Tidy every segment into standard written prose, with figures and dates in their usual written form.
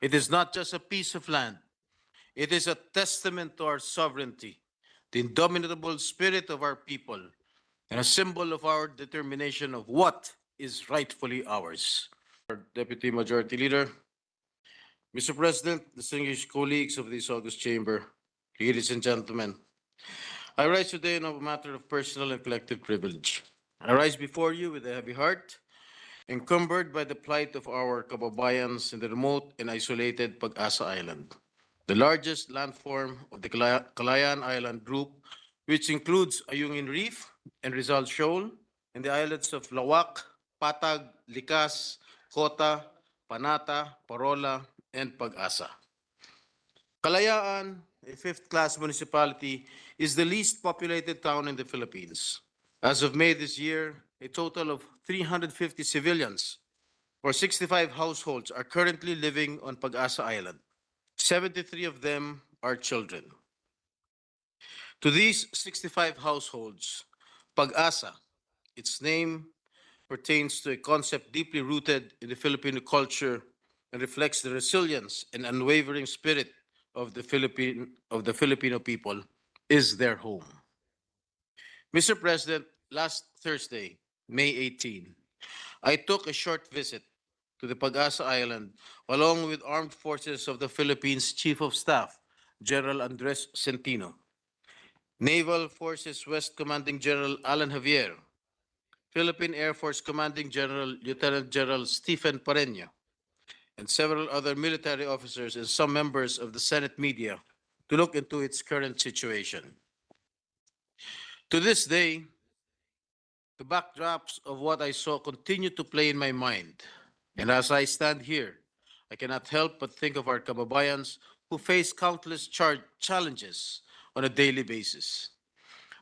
It is not just a piece of land, it is a testament to our sovereignty, the indomitable spirit of our people, and a symbol of our determination of what is rightfully ours. Our Deputy Majority Leader, Mr. President, distinguished colleagues of this August Chamber, ladies and gentlemen, I rise today on a matter of personal and collective privilege. I rise before you with a heavy heart, encumbered by the plight of our kababayans in the remote and isolated Pag-asa Island, the largest landform of the Kalagayan Island group, which includes Ayungin Reef and Rizal Shoal, and the islands of Lawak, Patag, Likas, Kota, Panata, Parola, and Pag-asa. Kalayaan, a fifth-class municipality, is the least populated town in the Philippines. As of May this year, a total of 350 civilians or 65 households are currently living on Pag-asa Island. 73 of them are children. To these 65 households, Pag-asa, its name pertains to a concept deeply rooted in the Filipino culture and reflects the resilience and unwavering spirit of the Filipino people, is their home. Mr. President, last Thursday, May 18, I took a short visit to the Pag-asa Island along with Armed Forces of the Philippines Chief of Staff, General Andres Centino, Naval Forces West Commanding General Alan Javier, Philippine Air Force Commanding General Lieutenant General Stephen Pareño, and several other military officers and some members of the Senate media to look into its current situation. To this day, the backdrops of what I saw continue to play in my mind. And as I stand here, I cannot help but think of our kababayans who face countless challenges on a daily basis.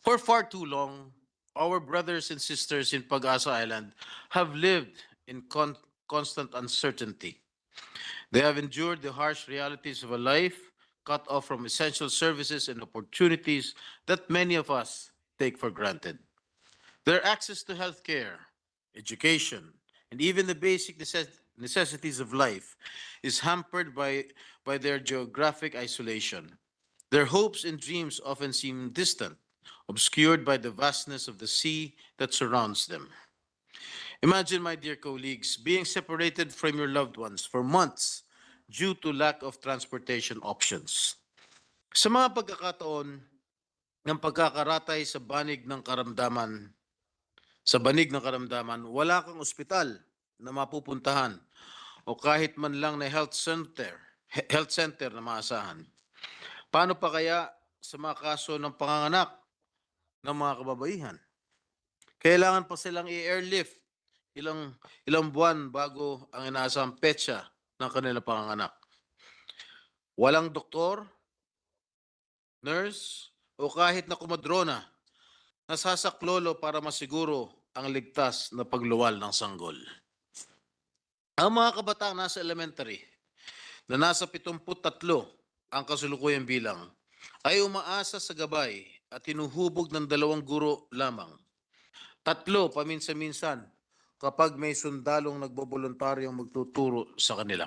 For far too long, our brothers and sisters in Pag-asa Island have lived in constant uncertainty. They have endured the harsh realities of a life cut off from essential services and opportunities that many of us take for granted. Their access to healthcare, education, and even the basic necessities of life is hampered by their geographic isolation. Their hopes and dreams often seem distant, obscured by the vastness of the sea that surrounds them. Imagine, my dear colleagues, being separated from your loved ones for months due to lack of transportation options. Sa mga pagkakataon ng pagkakaratay sa banig ng karamdaman, wala kang ospital na mapupuntahan o kahit man lang na health center na maasahan. Paano pa kaya sa mga kaso ng panganganak ng mga kababaihan? Kailangan pa silang i-airlift ilang buwan bago ang inaasahang petsa ng kanilang panganganak. Walang doktor, nurse, o kahit na kumadrona nasasaklolo para masiguro ang ligtas na pagluwal ng sanggol. Ang mga kabataang nasa elementary na nasa 73 ang kasulukuyang bilang ay umaasa sa gabay at hinuhubog ng 2 guro lamang. 3 paminsan-minsan kapag may sundalong nagboboluntaryong magtuturo sa kanila.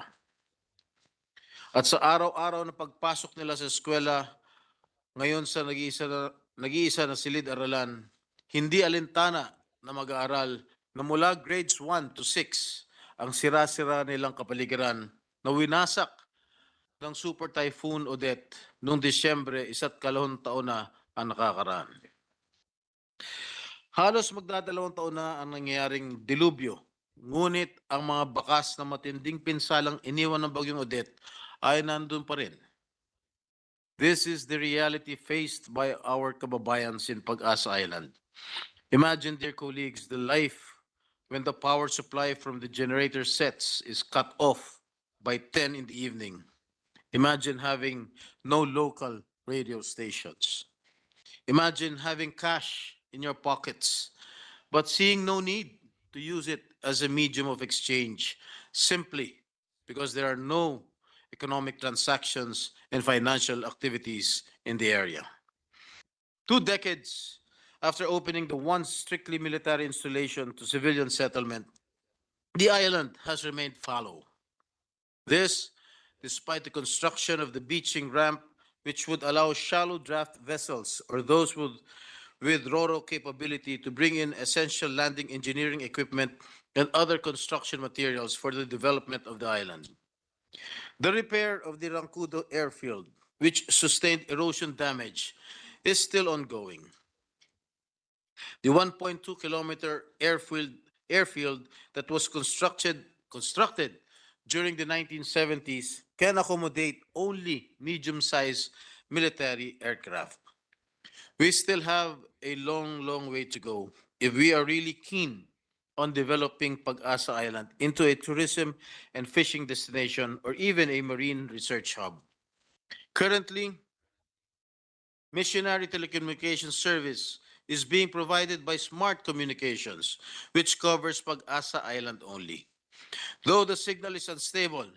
At sa araw-araw na pagpasok nila sa eskwela, ngayon sa nag-iisa na silid-aralan, hindi alintana na mag-aaral na mula grades 1 to 6 ang sira-sira nilang kapaligiran na winasak ng Super Typhoon Odette noong Disyembre 1 taon na ang nakakaraan. Halos magdadalawang taon na ang nangyayaring dilubyo, ngunit ang mga bakas na matinding pinsalang iniwan ng Bagyong Odette ay nandun pa rin. This is the reality faced by our kababayans in Pag-asa Island. Imagine, dear colleagues, the life when the power supply from the generator sets is cut off by 10 in the evening. Imagine having no local radio stations. Imagine having cash in your pockets, but seeing no need to use it as a medium of exchange simply because there are no economic transactions and financial activities in the area. 2 decades after opening the once strictly military installation to civilian settlement, the island has remained fallow. This despite the construction of the beaching ramp, which would allow shallow draft vessels or those with RoRo capability to bring in essential landing engineering equipment and other construction materials for the development of the island. The repair of the Rancudo airfield, which sustained erosion damage, is still ongoing. The 1.2-kilometer airfield that was constructed during the 1970s can accommodate only medium-sized military aircraft. We still have a long way to go if we are really keen on developing Pag-asa Island into a tourism and fishing destination or even a marine research hub. Currently, missionary telecommunications service is being provided by Smart Communications, which covers Pag-asa Island only. Though the signal is unstable,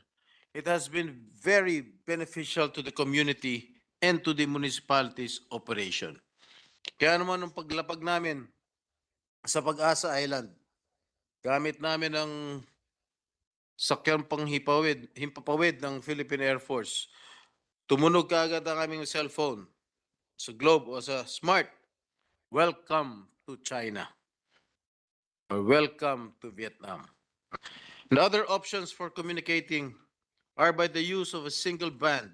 it has been very beneficial to the community and to the municipality's operation. Kaya naman nung paglapag namin sa Pag-asa Island, gamit namin ang sakyang himpapawid ng Philippine Air Force. Tumunog kaagad ang aming cellphone sa Globe o sa Smart. Welcome to China or welcome to Vietnam. And other options for communicating are by the use of a single band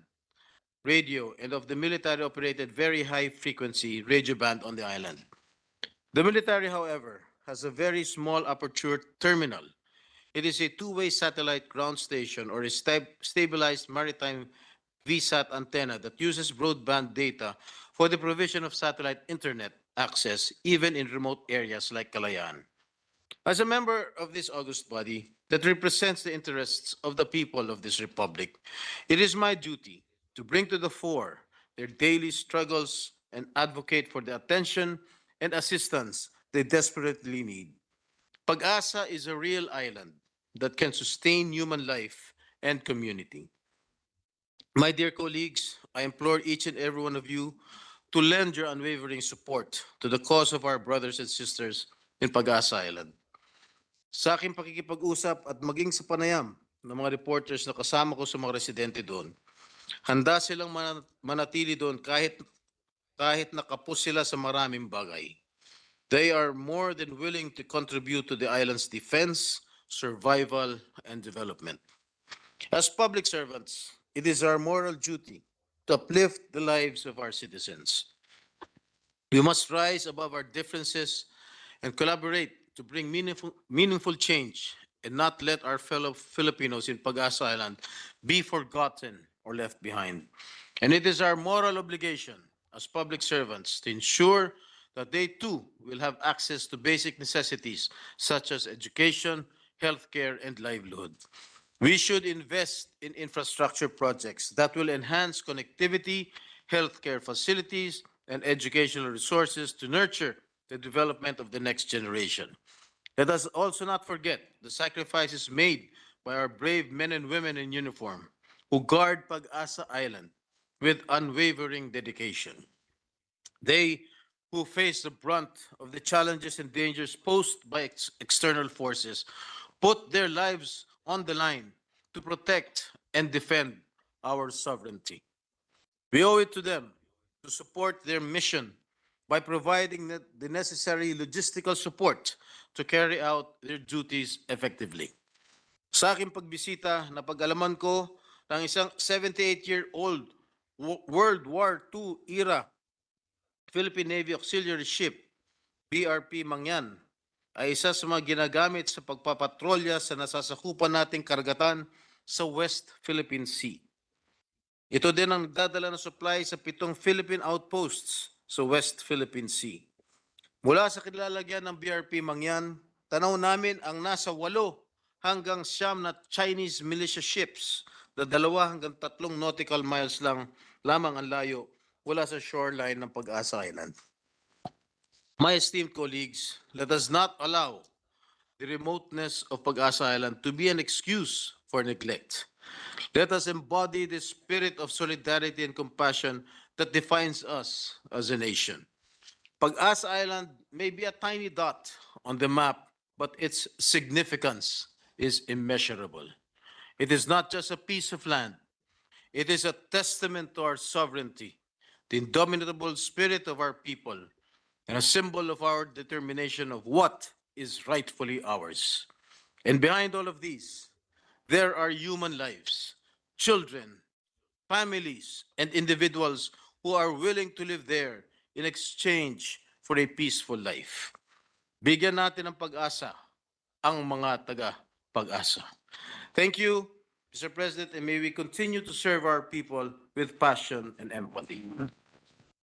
radio and of the military operated very high frequency radio band on the island. The military, however, has a very small aperture terminal. It is a two-way satellite ground station or a stabilized maritime VSAT antenna that uses broadband data for the provision of satellite internet access even in remote areas like Kalagayan. As a member of this august body that represents the interests of the people of this republic, it is my duty to bring to the fore their daily struggles and advocate for the attention and assistance they desperately need. Pag-asa is a real island that can sustain human life and community. My dear colleagues, I implore each and every one of you to lend your unwavering support to the cause of our brothers and sisters in Pag-asa Island. Sa aking pakikipag-usap at maging sa panayam ng mga reporters na kasama ko sa mga residente doon, handa silang manatili doon kahit nakapos sila sa maraming bagay. They are more than willing to contribute to the island's defense, survival, and development. As public servants, it is our moral duty to uplift the lives of our citizens. We must rise above our differences and collaborate to bring meaningful change and not let our fellow Filipinos in Pag-asa Island be forgotten or left behind. And it is our moral obligation as public servants to ensure that they too will have access to basic necessities such as education, healthcare, and livelihood. We should invest in infrastructure projects that will enhance connectivity, healthcare facilities, and educational resources to nurture the development of the next generation. Let us also not forget the sacrifices made by our brave men and women in uniform who guard Pag-asa Island with unwavering dedication. They who face the brunt of the challenges and dangers posed by external forces put their lives on the line to protect and defend our sovereignty. We owe it to them to support their mission by providing the necessary logistical support to carry out their duties effectively. Sa aking pagbisita, napag-alaman ko ng isang 78-year-old World War II era Philippine Navy Auxiliary Ship, BRP Mangyan, ay isa sa mga ginagamit sa pagpapatrolya sa nasasakupan nating karagatan sa West Philippine Sea. Ito din ang nagdadala ng supply sa 7 Philippine outposts sa West Philippine Sea. Mula sa kilalagyan ng BRP Mangyan, tanaw namin ang nasa 8 hanggang 9 na Chinese militia ships na 2 hanggang 3 nautical miles lamang ang layo mula sa shoreline ng Pag-asa Island. My esteemed colleagues, let us not allow the remoteness of Pag-asa Island to be an excuse for neglect. Let us embody the spirit of solidarity and compassion that defines us as a nation. Pag-asa Island may be a tiny dot on the map, but its significance is immeasurable. It is not just a piece of land. It is a testament to our sovereignty, the indomitable spirit of our people, and a symbol of our determination of what is rightfully ours. And behind all of these, there are human lives, children, families, and individuals who are willing to live there in exchange for a peaceful life. Bigyan natin ng pag-asa ang mga taga-pag-asa. Thank you, Mr. President, and may we continue to serve our people with passion and empathy.